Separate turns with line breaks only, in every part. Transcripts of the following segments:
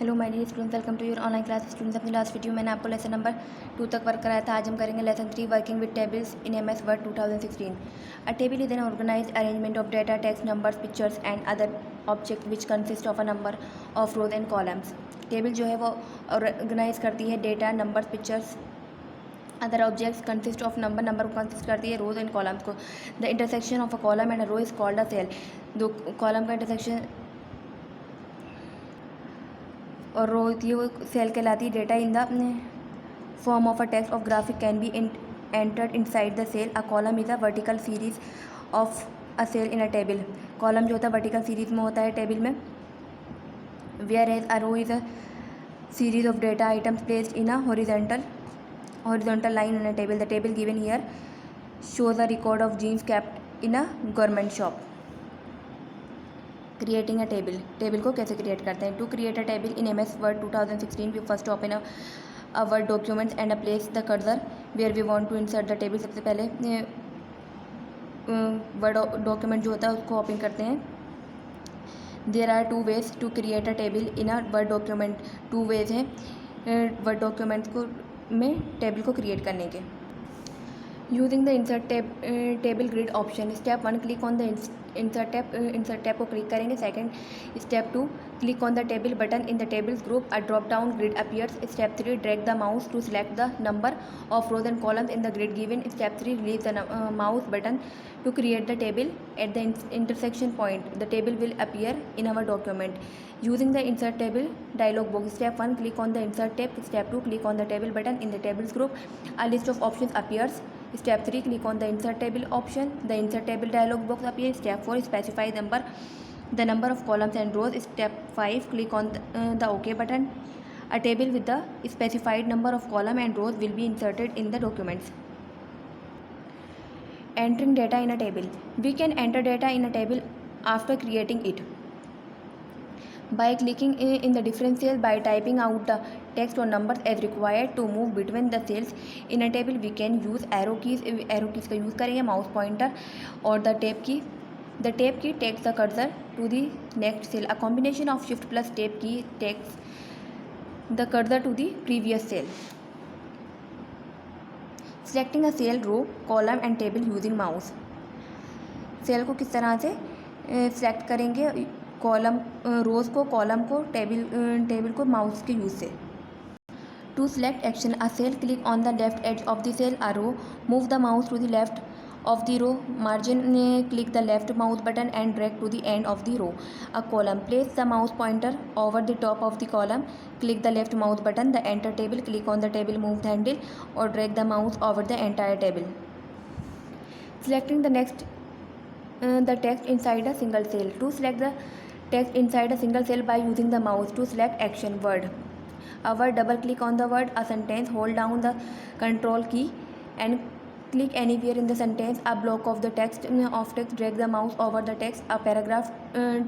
Hello my dear students, welcome to your online class. Students, अपनी last video मैंने आपको lesson number 2 तक work कराया था। आज हम करेंगे lesson 3 working with tables in MS Word 2016। A table is an organised arrangement of data, text, numbers, pictures and other object which consist of a number of rows and columns. Table जो है वो organise करती है data, numbers, pictures, other objects consist of number को consist करती है rows and columns को। The intersection of a column and a row is called a cell. दो कॉलम का इंटरसेक्शन और रो होती है वो सेल कहलाती है। Data in the form of a text of graphic can be entered inside the cell. A column is a vertical series of a cell in a table. Column जो होता है vertical series में होता है table में। Whereas a row is a series of data items placed in a horizontal line in a table. The table given here shows a record of jeans kept in a garment shop. Creating a table को कैसे create करते हैं। To create a table in MS Word 2016 we first open a Word documents and a place the cursor where we want to insert the table. सबसे पहले word document जो होता है उसको ओपन करते हैं। There are two ways to create a table in a Word document. Two ways हैं Word documents को में टेबल को क्रिएट करने के। Using the insert table grid option. Step 1 click on the insert tab को click करेंगे। Second step 2 click on the table button in the tables group. A drop down grid appears. Step 3 drag the mouse to select the number of rows and columns in the grid given. Step 3 release the mouse button to create the table at the intersection point. The table will appear in our document using the insert table dialog box. Step 1 click on the insert tab. Step 2 click on the table button in the tables group. A list of options appears. Step 3 click on the insert table option. The insert table dialog box appears. Step 4 specify the number of columns and rows. Step 5 click on the OK button. A table with the specified number of column and rows will be inserted in the documents. Entering data in a table. We can enter data in a table after creating it by clicking in the different cells, by typing out the text or numbers as required. To move between the cells in a table we can use arrow keys का use करेंगे, mouse pointer और the tab key. The tab key takes the cursor to the next cell. A combination of shift plus tab key takes the cursor to the previous cell. Selecting a cell, row, column and table using mouse. Cell को किस तरह से select करेंगे, column रोज़ को, column को, table को mouse के use से। To select action a cell click on the left edge of the cell. A row move the mouse to the left of the row margin, click the left mouse button and drag to the end of the row. A column, place the mouse pointer over the top of the column, click the left mouse button. The enter table, click on the table move handle or drag the mouse over the entire table. Selecting the text inside a single cell. To select the text inside a single cell by using the mouse. To select action, word, a word, double click on the word. A sentence, hold down the control key and click anywhere in the sentence. A block of the text, drag the mouse over the text. A paragraph,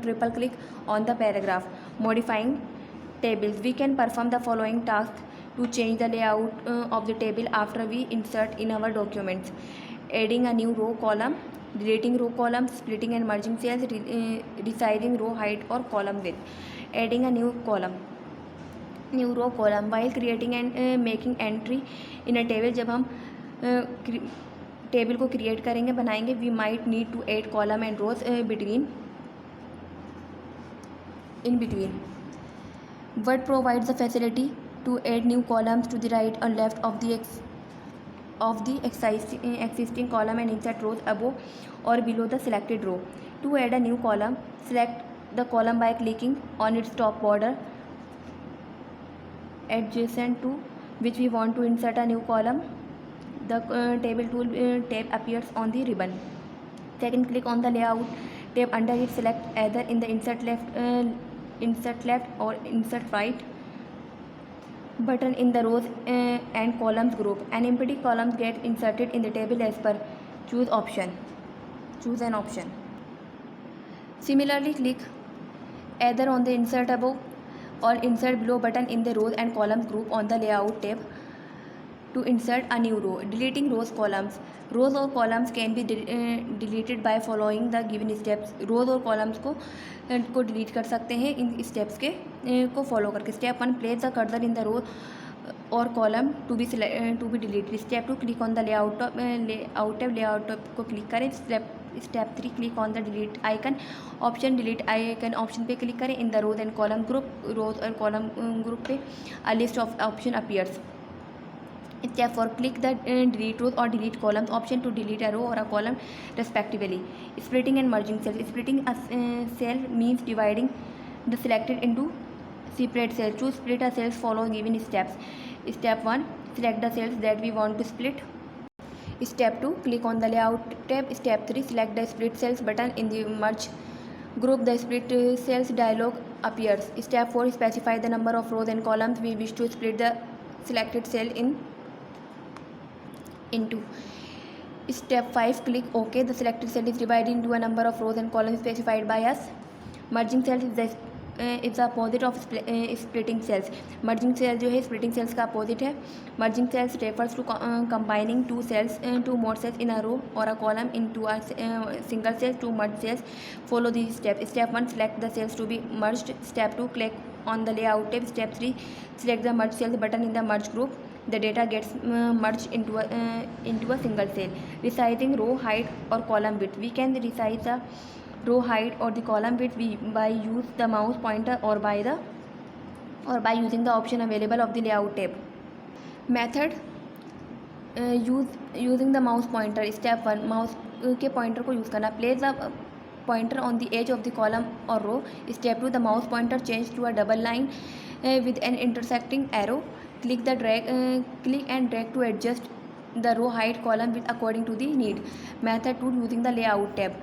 triple click on the paragraph. Modifying tables. We can perform the following tasks to change the layout of the table after we insert in our documents. Adding a new row, column, deleting row, column, splitting and merging cells, resizing row height or column width. Adding a new row, column. While creating and making entry in a table, जब हम table को create करेंगे, बनाएंगे, we might need to add column and rows in between. Word provides the facility to add new columns to the right and left of the existing column and insert rows above or below the selected row. To add a new column, select the column by clicking on its top border adjacent to which we want to insert a new column. The table tool tab appears on the ribbon. Second, click on the layout tab. Under it, select either in the insert left or insert right button in the rows and columns group. An empty column gets inserted in the table as per choose an option. Similarly, click either on the insert above or insert below button in the rows and columns group on the layout tab. to insert a new row. Deleting rows, columns. Rows और columns can be deleted by following the given steps. rows और columns को delete कर सकते हैं इन steps के को follow करके. Step 1, place the cursor in the row or column to be deleted. Step 2, click on the layout tab को click करें. Step 3, click on the delete icon option. delete icon option पे click करें. In the rows and column group, rows और column group पे a list of option appears. Step 4, click the delete rows or delete columns option to delete a row or a column respectively. Splitting and merging cells. Splitting a cell means dividing the selected into separate cells. To split a cells, follow given steps. Step 1, select the cells that we want to split. Step 2, click on the layout tab. Step 3, select the split cells button. In the merge group, the split cells dialog appears. Step 4, specify the number of rows and columns we wish to split the selected cell into. Step 5, click OK. The selected cell is divided into a number of rows and columns specified by us. Merging cells is the opposite of splitting cells. Merging cells जो है splitting cells का opposite है. Merging cells refers to combining two more cells in a row or a column into a single cell. To merge cells, follow these steps. Step 1, select the cells to be merged. Step 2, click on the layout tab. Step 3, select the merge cells button. In the merge group, the data gets merged into a single cell. Resizing row height or column width. We can resize the row height or the column width by use the mouse pointer or by using the option available of the layout tab. Method using the mouse pointer. Step 1, mouse के pointer को use करना. Place the pointer on the edge of the column or row. Step 2, the mouse pointer change to a double line with an intersecting arrow. Click and drag to adjust the row height, column width according to the need. Method 2, using the layout tab.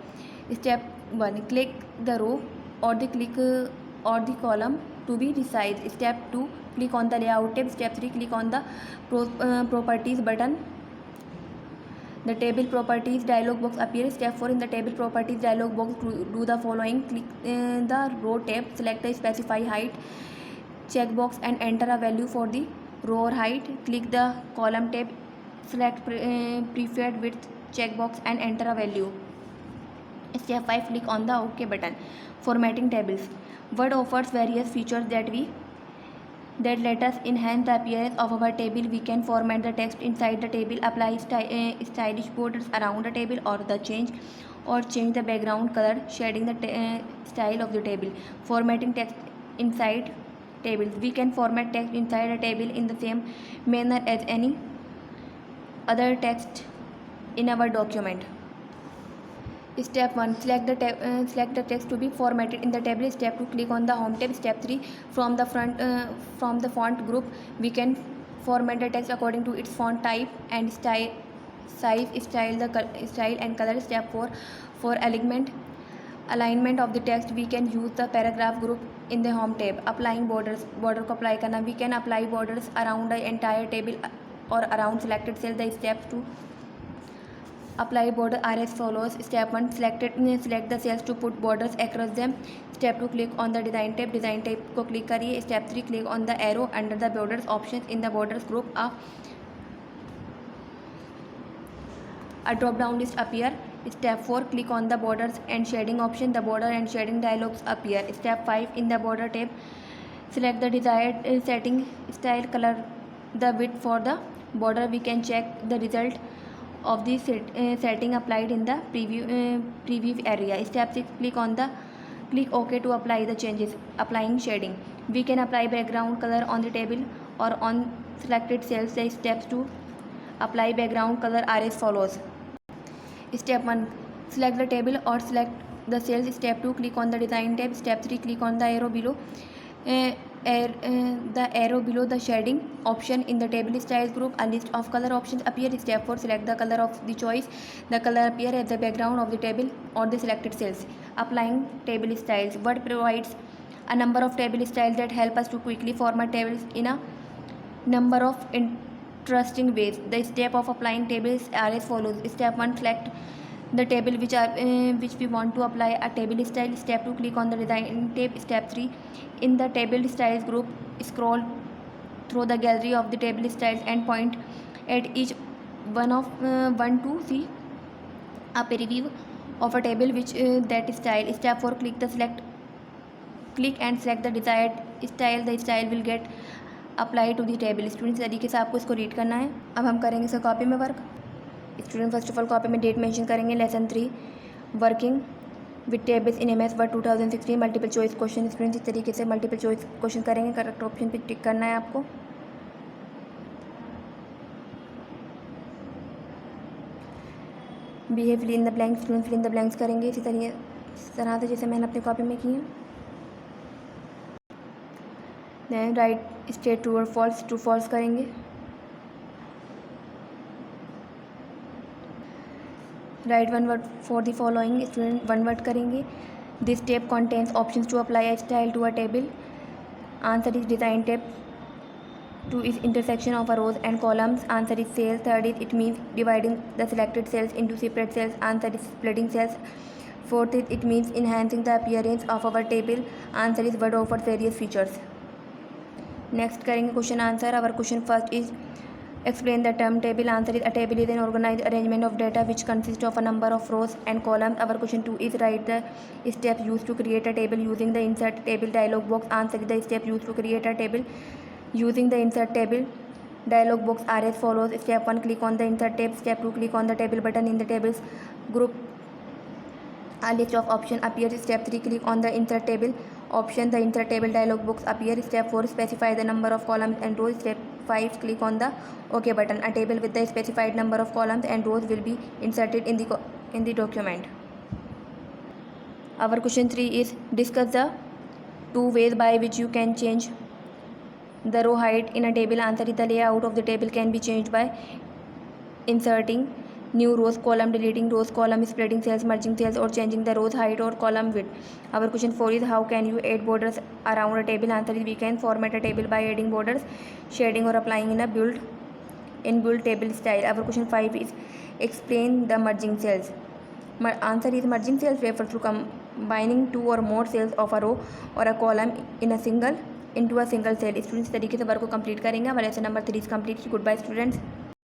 Step 1, click the row or the column to be resized. Step 2, click on the layout tab. Step 3, click on the properties button. The table properties dialog box appears. Step 4, in the table properties dialog box, do the following. Click the row tab, select the specify height checkbox and enter a value for the row or height. Click the column tab, select preferred width checkbox and enter a value. Step 5, click on the OK button. Formatting tables. Word offers various features that let us enhance the appearance of our table. We can format the text inside the table, apply stylish borders around the table, or change the background color, shading the style of the table. Formatting text inside tables. We can format text inside a table in the same manner as any other text in our document. Step 1, select the text to be formatted in the table. Step 2, click on the home tab. Step 3, from the font group, we can format the text according to its font type and size, style and color. Step 4, for alignment of the text, we can use the paragraph group in the home tab. Applying borders, border को apply करना. We can apply borders around the entire table or around selected cell. The steps to apply border are as follows. Step 1, select the cells to put borders across them. Step 2, click on the design tab. Design tab को click करिए. Step 3, click on the arrow under the borders options. In the borders group, a drop down list appear. Step 4, click on the borders and shading option. The border and shading dialogs appear. Step 5, in the border tab, select the desired setting, style, color, the width for the border. We can check the result of the setting applied in the preview area. Step 6, click OK to apply the changes. Applying shading. We can apply background color on the table or on selected cells. The steps to apply background color are as follows. Step 1, select the table or select the cells. Step 2, click on the design tab. Step 3, click on the arrow below the shading option. In the table styles group, a list of color options appear. Step 4, select the color of the choice. The color appear as the background of the table or the selected cells. Applying table styles. Word provides a number of table styles that help us to quickly format tables in a number of interesting ways. The step of applying tables are as follows. Step 1, select the table which we want to apply a table style. Step 2, click on the design tab. Step 3, in the table styles group, scroll through the gallery of the table styles and point at each one to see a preview of a table which that style. Step 4, click and select the desired style. The style will get applied to the table. Students तरीके से आपको इसको read करना है. अब हम करेंगे इसका कॉपी में work. Student first of all copy में डेट मेंशन करेंगे. Lesson 3 working with tables in MS Word 2016 multiple choice question. Students इस तरीके से मल्टीपल चॉइस क्वेश्चन करेंगे. करेक्ट ऑप्शन पे टिक करना है आपको. Behave fill in the blanks. Student fill in the blanks करेंगे इसी तरह से जैसे मैंने अपनी कॉपी में की है. देन राइट स्टेट ट्रू और फॉल्स. ट्रू फॉल्स करेंगे. Write one word for the following. Student one word करेंगे. This tape contains options to apply a style to a table. Answer is design tape. 2 is intersection of a rows and columns. Answer is cells. 3rd is it means dividing the selected cells into separate cells. Answer is splitting cells. 4th is it means enhancing the appearance of our table. Answer is word offers various features. Next करेंगे question answer. Our question first is explain the term table. Answer is a table is an organized arrangement of data which consists of a number of rows and columns. Our question 2 is write the steps used to create a table using the insert table dialog box. Answer is the step used to create a table using the insert table dialog box are as follows. Step 1, click on the insert tab. Step 2, click on the table button in the tables group. A list of options appears. Step 3, click on the insert table option. The insert table dialog box appears. Step 4, specify the number of columns and rows. Step 5, click on the OK button. A table with the specified number of columns and rows will be inserted in the document. Our question 3 is discuss the 2 ways by which you can change the row height in a table. Answer is the layout of the table can be changed by inserting new rows, column, deleting rows, column, splitting cells, merging cells, or changing the rows height or column width. Our question 4 is how can you add borders around a table. Answer is we can format a table by adding borders, shading, or applying in a built table style. Our question 5 is explain the merging cells. Answer is merging cells refers to combining 2 or more cells of a row or a column into a single cell. Students तरीके से work को complete करेंगे. हमारे lesson number 3 is complete. Good bye students.